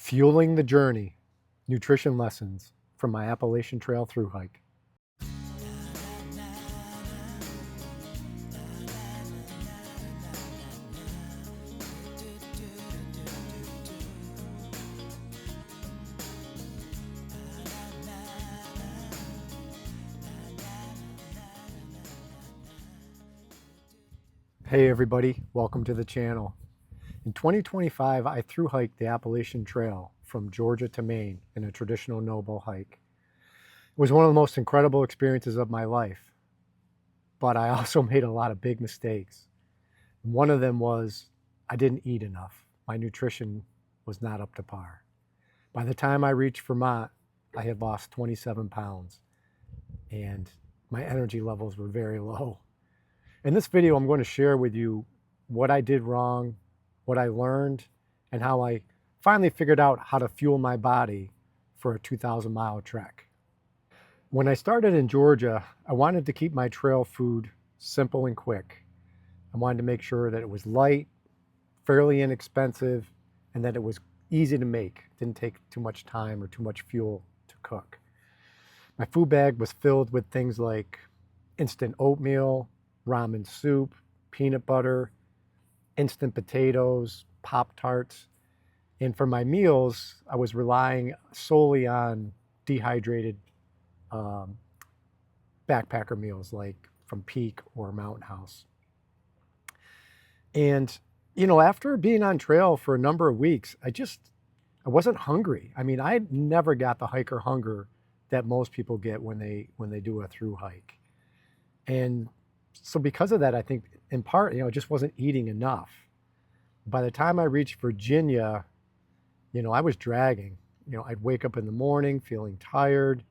Fueling the Journey, Nutrition Lessons from my Appalachian Trail through hike. Hey everybody, welcome to the channel. In 2025, I thru-hiked the Appalachian Trail from Georgia to Maine in a traditional no-bow hike. It was one of the most incredible experiences of my life, but I also made a lot of big mistakes. One of them was I didn't eat enough. My nutrition was not up to par. By the time I reached Vermont, I had lost 27 pounds and my energy levels were very low. In this video, I'm going to share with you what I did wrong, what I learned, and how I finally figured out how to fuel my body for a 2,000-mile trek. When I started in Georgia, I wanted to keep my trail food simple and quick. I wanted to make sure that it was light, fairly inexpensive, and that it was easy to make. It didn't take too much time or too much fuel to cook. My food bag was filled with things like instant oatmeal, ramen soup, peanut butter, instant potatoes, Pop-Tarts. And for my meals, I was relying solely on dehydrated backpacker meals like from Peak or Mountain House. And, after being on trail for a number of weeks, I wasn't hungry. I mean, I never got the hiker hunger that most people get when they do a through hike. And so because of that, I think in part, I just wasn't eating enough. By the time I reached Virginia, I was dragging. I'd wake up in the morning feeling tired.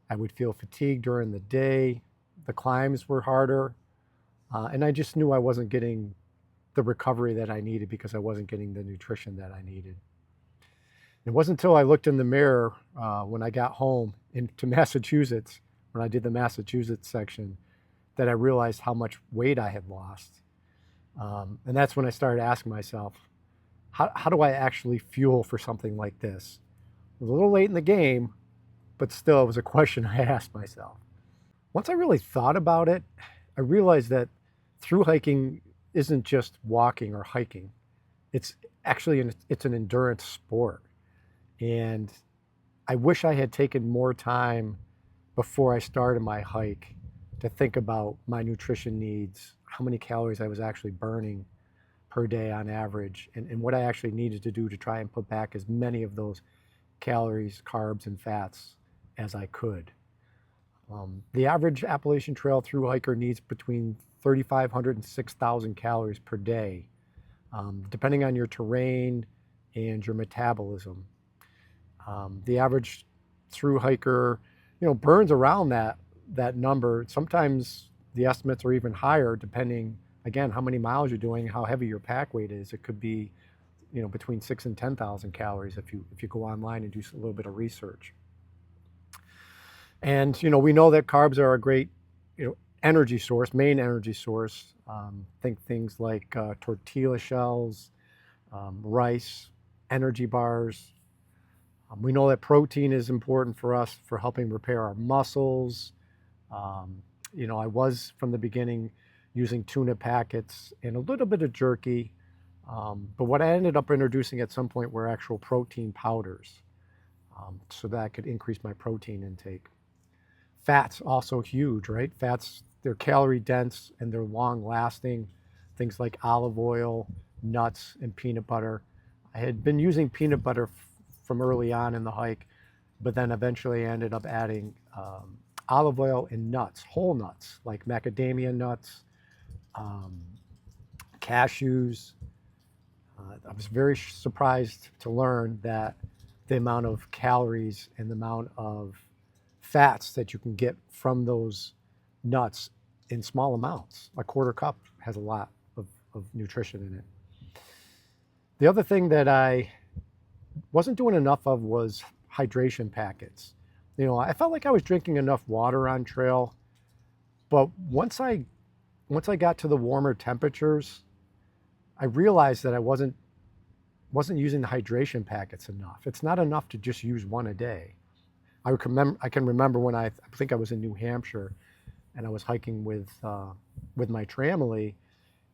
I would feel fatigued during the day. The climbs were harder. And I just knew I wasn't getting the recovery that I needed because I wasn't getting the nutrition that I needed. It wasn't until I looked in the mirror when I got home into Massachusetts, when I did the Massachusetts section, that I realized how much weight I had lost. And that's when I started asking myself, how do I actually fuel for something like this? It was a little late in the game, but still it was a question I asked myself. Once I really thought about it, I realized that through hiking isn't just walking or hiking. It's actually it's an endurance sport. And I wish I had taken more time before I started my hike to think about my nutrition needs, how many calories I was actually burning per day on average, and what I actually needed to do to try and put back as many of those calories, carbs, and fats as I could. The average Appalachian Trail through hiker needs between 3,500 and 6,000 calories per day, depending on your terrain and your metabolism. The average through hiker, burns around that number. Sometimes the estimates are even higher depending, again, how many miles you're doing, how heavy your pack weight is. It could be, between 6,000 and 10,000 calories if you go online and do a little bit of research. And, we know that carbs are a great, energy source, main energy source. Think things like tortilla shells, rice, energy bars. We know that protein is important for us for helping repair our muscles. I was from the beginning using tuna packets and a little bit of jerky, but what I ended up introducing at some point were actual protein powders, so that I could increase my protein intake. Fats also huge, right? Fats, they're calorie dense and they're long lasting. Things like olive oil, nuts, and peanut butter. I had been using peanut butter from early on in the hike, but then eventually I ended up adding olive oil and nuts, whole nuts, like macadamia nuts, cashews. I was very surprised to learn that the amount of calories and the amount of fats that you can get from those nuts in small amounts. A quarter cup has a lot of nutrition in it. The other thing that I wasn't doing enough of was hydration packets. I felt like I was drinking enough water on trail, but once I got to the warmer temperatures, I realized that I wasn't wasn't using the hydration packets enough. It's not enough to just use one a day. I can remember when I think I was in New Hampshire and I was hiking with my family,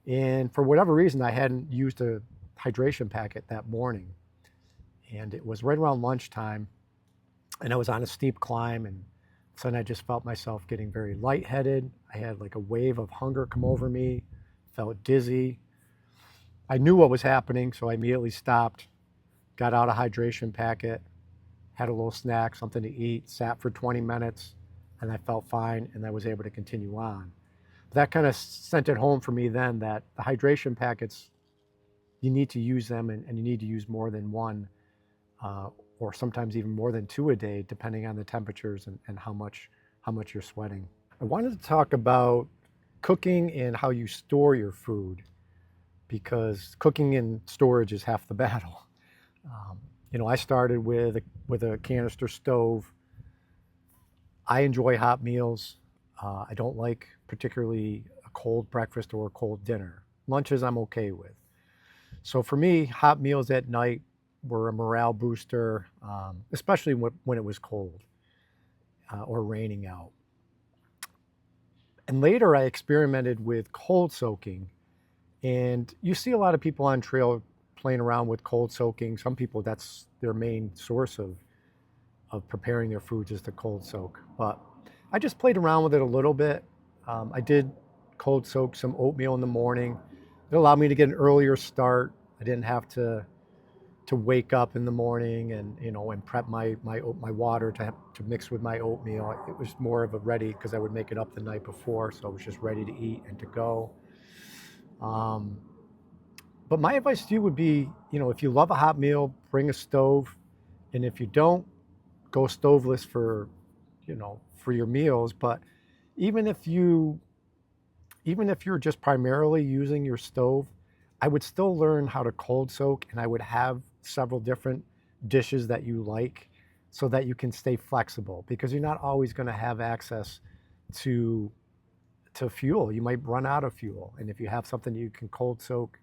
and for whatever reason I hadn't used a hydration packet that morning, and it was right around lunchtime, and I was on a steep climb, and suddenly I just felt myself getting very lightheaded. I had like a wave of hunger come over me, felt dizzy. I knew what was happening, so I immediately stopped, got out a hydration packet, had a little snack, something to eat, sat for 20 minutes, and I felt fine, and I was able to continue on. That kind of sent it home for me then that the hydration packets, you need to use them, and you need to use more than one, or sometimes even more than two a day, depending on the temperatures and how much you're sweating. I wanted to talk about cooking and how you store your food, because cooking and storage is half the battle. I started with a canister stove. I enjoy hot meals. I don't like particularly a cold breakfast or a cold dinner. Lunches I'm okay with. So for me, hot meals at night were a morale booster, especially when it was cold or raining out. And later I experimented with cold soaking. And you see a lot of people on trail playing around with cold soaking. Some people, that's their main source of preparing their foods, is the cold soak. But I just played around with it a little bit. I did cold soak some oatmeal in the morning. It allowed me to get an earlier start. I didn't have to wake up in the morning and prep my water to mix with my oatmeal. It was more of a ready, because I would make it up the night before, so it was just ready to eat and to go. But my advice to you would be, if you love a hot meal, bring a stove. And if you don't, go stoveless for your meals. But even if you're just primarily using your stove, I would still learn how to cold soak, and I would have several different dishes that you like so that you can stay flexible, because you're not always going to have access to fuel. You might run out of fuel. And if you have something you can cold soak,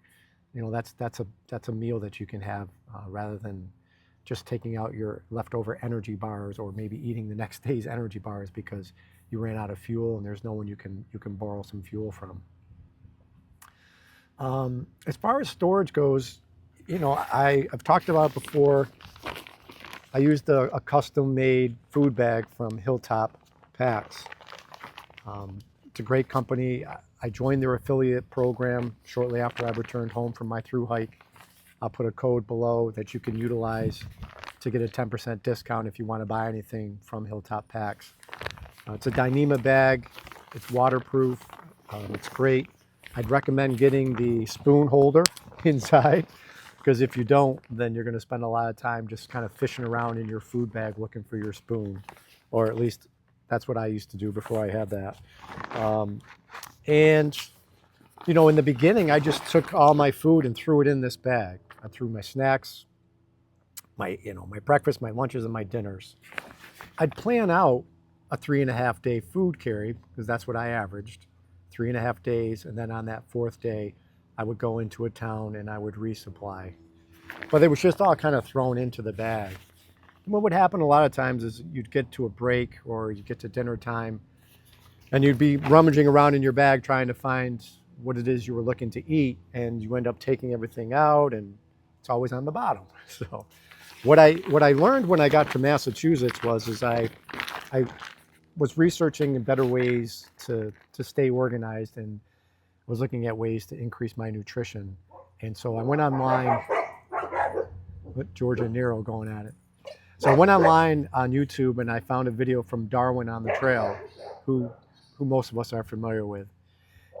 that's a meal that you can have rather than just taking out your leftover energy bars, or maybe eating the next day's energy bars because you ran out of fuel and there's no one you can borrow some fuel from. As far as storage goes, I've talked about it before. I used a custom-made food bag from Hilltop Packs. It's a great company. I joined their affiliate program shortly after I returned home from my Thru-Hike. I'll put a code below that you can utilize to get a 10% discount if you want to buy anything from Hilltop Packs. It's a Dyneema bag. It's waterproof. It's great. I'd recommend getting the spoon holder inside, because if you don't, then you're going to spend a lot of time just kind of fishing around in your food bag looking for your spoon, or at least that's what I used to do before I had that. And in the beginning, I just took all my food and threw it in this bag. I threw my snacks, my breakfast, my lunches, and my dinners. I'd plan out a 3.5 day food carry, because that's what I averaged, 3.5 days. And then on that fourth day, I would go into a town and I would resupply. But it was just all kind of thrown into the bag. And what would happen a lot of times is you'd get to a break or you get to dinner time, and you'd be rummaging around in your bag trying to find what it is you were looking to eat, and you end up taking everything out, and it's always on the bottom. So what I learned when I got to Massachusetts was I was researching better ways to stay organized, and was looking at ways to increase my nutrition. And so I went online. With Georgia and Nero going at it. So I went online on YouTube and I found a video from Darwin on the Trail, who most of us are familiar with.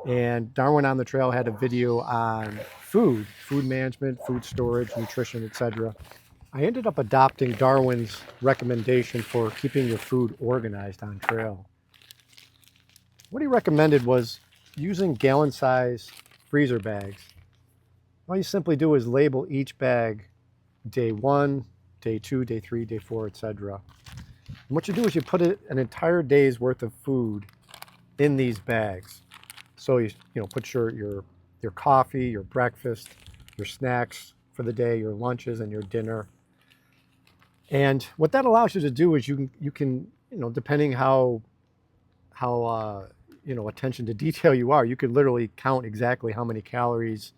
And Darwin on the Trail had a video on food management, food storage, nutrition, etc. I ended up adopting Darwin's recommendation for keeping your food organized on trail. What he recommended was using gallon-sized freezer bags. All you simply do is label each bag day 1, day 2, day 3, day 4, etc. And what you do is you put an entire day's worth of food in these bags. So you put your coffee, your breakfast, your snacks for the day, your lunches and your dinner. And what that allows you to do is you can depending how attention to detail you are, you could literally count exactly how many calories,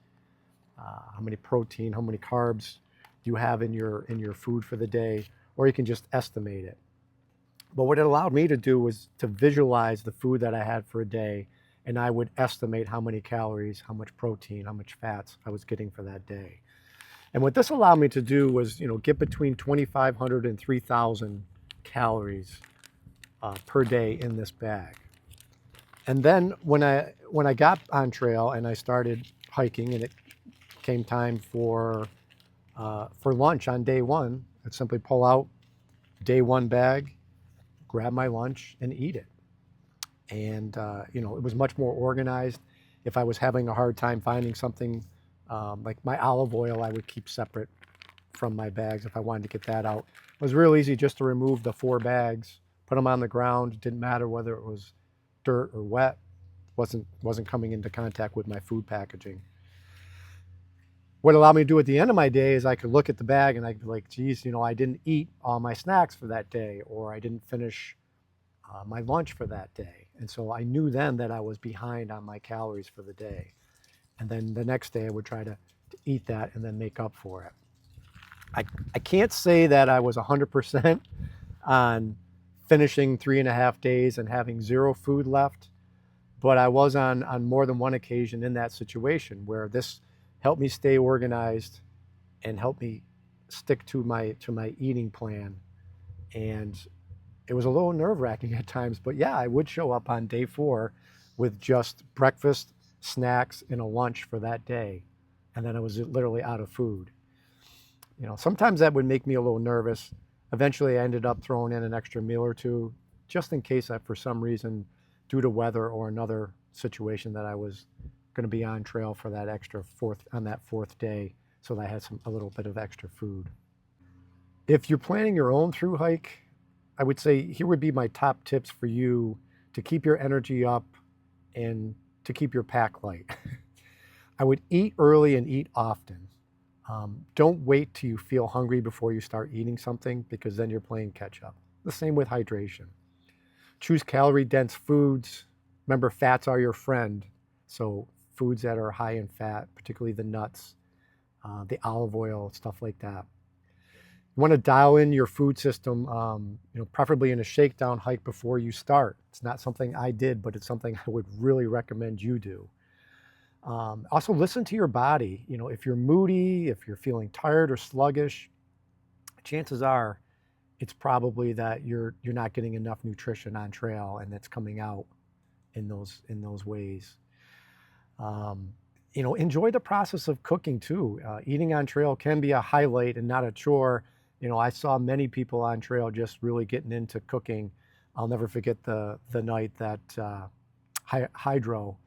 how many protein, how many carbs you have in your food for the day, or you can just estimate it. But what it allowed me to do was to visualize the food that I had for a day, and I would estimate how many calories, how much protein, how much fats I was getting for that day. And what this allowed me to do was, get between 2,500 and 3,000 calories per day in this bag. And then when I got on trail and I started hiking, and it came time for lunch on day one, I'd simply pull out day one bag, grab my lunch, and eat it. And it was much more organized. If I was having a hard time finding something, like my olive oil, I would keep separate from my bags if I wanted to get that out. It was real easy just to remove the 4 bags, put them on the ground. It didn't matter whether it was dirt or wet. Wasn't coming into contact with my food packaging. What allowed me to do at the end of my day is I could look at the bag and I'd be like, geez, I didn't eat all my snacks for that day, or I didn't finish my lunch for that day. And so I knew then that I was behind on my calories for the day. And then the next day I would try to eat that and then make up for it. I can't say that I was 100% on finishing 3.5 days and having 0 food left, but I was on more than one occasion in that situation where this helped me stay organized and helped me stick to my eating plan. And it was a little nerve-wracking at times, but yeah, I would show up on day 4 with just breakfast, snacks, and a lunch for that day. And then I was literally out of food. Sometimes that would make me a little nervous. Eventually I ended up throwing in an extra meal or 2, just in case I, for some reason, due to weather or another situation, that I was going to be on trail for that extra on that 4th day, so that I had a little bit of extra food. If you're planning your own through hike, I would say here would be my top tips for you to keep your energy up and to keep your pack light. I would eat early and eat often. Don't wait till you feel hungry before you start eating something, because then you're playing catch up. The same with hydration. Choose calorie-dense foods. Remember, fats are your friend. So foods that are high in fat, particularly the nuts, the olive oil, stuff like that. You want to dial in your food system, preferably in a shakedown hike before you start. It's not something I did, but it's something I would really recommend you do. Also listen to your body. If you're moody, if you're feeling tired or sluggish, chances are it's probably that you're not getting enough nutrition on trail, and that's coming out in those ways. Enjoy the process of cooking too. Eating on trail can be a highlight and not a chore. I saw many people on trail just really getting into cooking. I'll never forget the night that Hydro,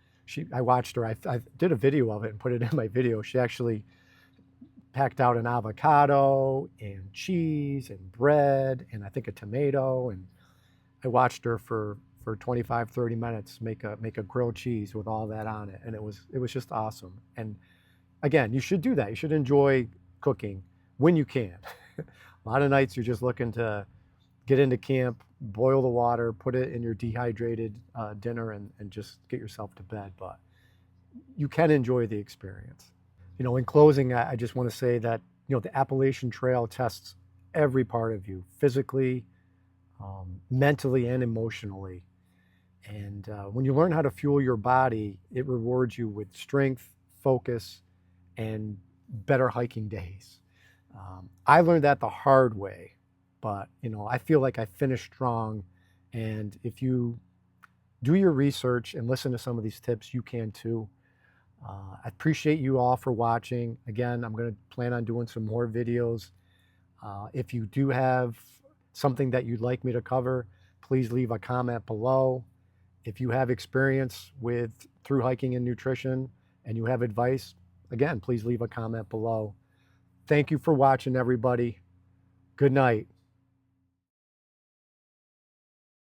I watched her. I did a video of it and put it in my video. She actually packed out an avocado and cheese and bread and I think a tomato, and I watched her for 25, 30 minutes make a grilled cheese with all that on it, and it was just awesome. And again, you should do that. You should enjoy cooking when you can. A lot of nights you're just looking to get into camp, boil the water, put it in your dehydrated dinner, and just get yourself to bed. But you can enjoy the experience. In closing, I just want to say that the Appalachian Trail tests every part of you, physically, mentally, and emotionally. And when you learn how to fuel your body, it rewards you with strength, focus, and better hiking days. I learned that the hard way, but I feel like I finished strong. And if you do your research and listen to some of these tips, you can too. I appreciate you all for watching. Again, I'm going to plan on doing some more videos. If you do have something that you'd like me to cover, please leave a comment below. If you have experience with through hiking and nutrition and you have advice, again, please leave a comment below. Thank you for watching, everybody. Good night.